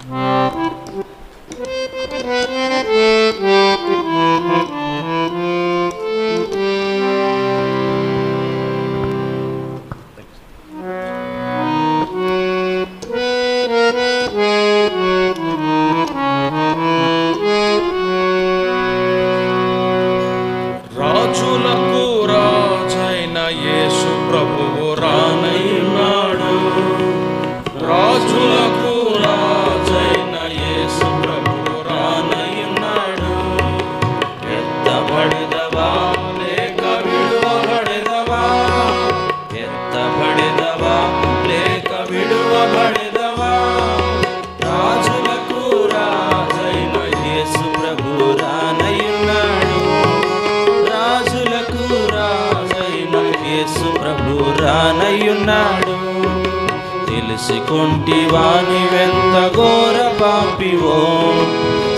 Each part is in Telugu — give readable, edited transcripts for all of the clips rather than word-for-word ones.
రాజులకు రాజైన యేసు ప్రభువు రానయ్యున్నాడు. రాజులకు రాజైన యేసు ప్రభువు రానయ్యున్నాడు. ఎత్తబడిదవా లేక విడువబడిదవా, ఎత్తబడిదవా లేక విడువబడిదవా, రాజులకు రాజైన యేసు ప్రభువు రానయ్యున్నాడు. రాజులకు రాజైన యేసు ప్రభువు రానయ్యున్నాడు. తెలుసుకొంటివా నీవెంత ఘోర పాపివో,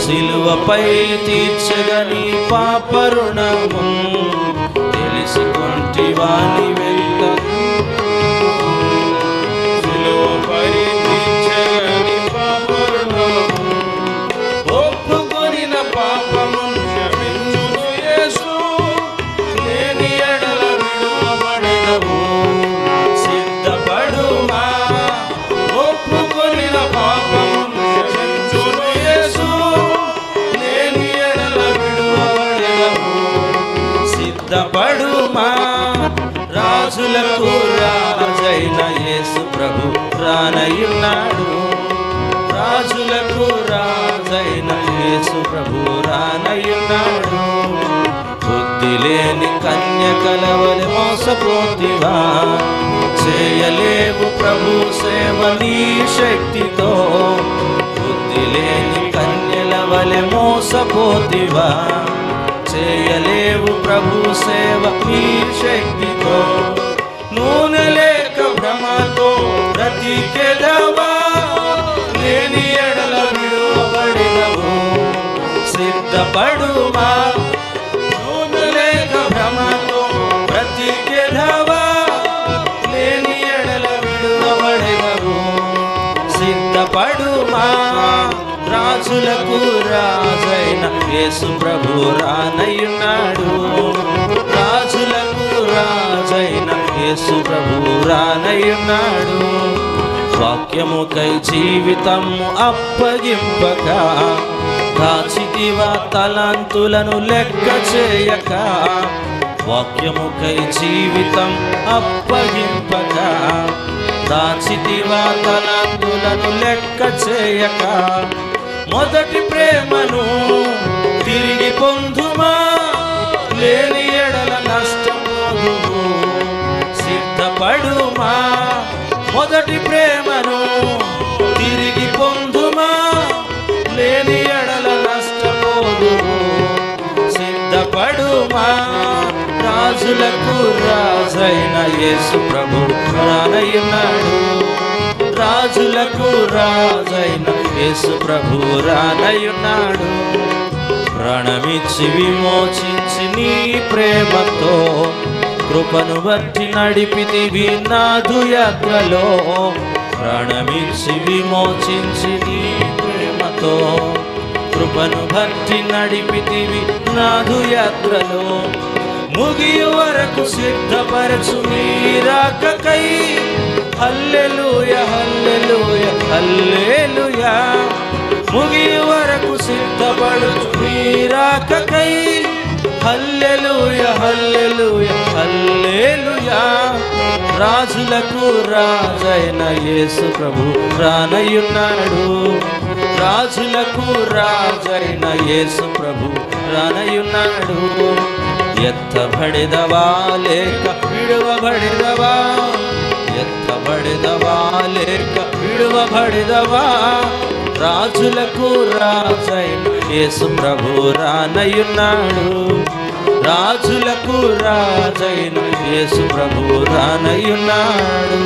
సిలువపై తీర్చగని పాప రుణము. తెలుసుకొంటివా నీవెంత సిలువపై తీర్చగని పాప రుణము. ఒప్పుకొనిన పాపమును క్షమించును యేసు, లేని ఎడల విడువబడెదవు. సిద్ధపడుమా, ఒప్పుకొనిన పాపమును క్షమించును యేసు, లేని ఎడల విడువబడెదవు. సిద్ధపడుమా, రాజులకు రాజైన యేసు ప్రభు రానయ్యున్నాడు. రాజులకు రాజైన యేసు ప్రభు రానయ్యున్నాడు. బుద్ధి లేని కన్యకలవలె మోసపోతివా, చేయలేవు ప్రభు సేవ నీ శక్తితో. బుద్ధి లేని కన్యల వలె మోసపోతివా, చేయలేవు ప్రభు సేవ నీ శక్తితో. నూనె లేక భ్రమతో బ్రతికెదవా, లేని ఎడల విడువబడినవు. సిద్ధపడుమా, నూనె లేక భ్రమతో బ్రతికెదవా, లేని ఎడల విడువబడినవు. సిద్ధపడుమా, రాజులకు రాజైన యేసు ప్రభు రానయ్యున్నాడు. రాజులకు రాజైన యేసు ప్రభు రానయ్యున్నాడు. వాక్యముకై జీవితము అప్పగింపక, దాచితివా తలాంతులను లెక్క చేయక. వాక్యముకై జీవితం అప్పగింపక, దాచితివా తలాంతులను లెక్క చేయక. మొదటి ప్రేమను తిరిగి పొందుమా, లేని ఎడల నష్టపోదుము. సిద్ధపడుమా, మొదటి ప్రేమను తిరిగి పొందుమా, లేని ఎడల నష్టపోదుము. సిద్ధపడుమా, రాజులకు రాజైన యేసు ప్రభు రానయ్యున్నాడు. రాజులకు రాజైన యేసు ప్రభు రానయ్యున్నాడు. ప్రాణమిచ్చి విమోచించి నీ ప్రేమతో, కృపను బట్టి నడిపితివి నాదు యాత్రలో. ప్రాణమిచ్చి విమోచించి నీ ప్రేమతో, కృపను బట్టి నడిపితివి నాదు యాత్రలో. ముగియు వరకు సిద్ధపరచు నీ రాకకై, హల్లెలూయా హల్లెలూయా హల్లెలూయా. ముగియు వరకు సిద్ధపరచు నీ రాకకై, హల్లెలూయా హల్లెలూయా హల్లెలూయా. రాజులకు రాజైన యేసు ప్రభు రానయ్యున్నాడు. రాజులకు రాజైన యేసు ప్రభు రానయ్యున్నాడు. ఎత్తబడిదవా లేక విడువబడిదవా, ఎత్తబడిదవా లేక విడువబడిదవా, రాజులకు రాజైన యేసు ప్రభు రానయ్యున్నాడు. రాజులకు రాజైన యేసు ప్రభు రానయ్యున్నాడు.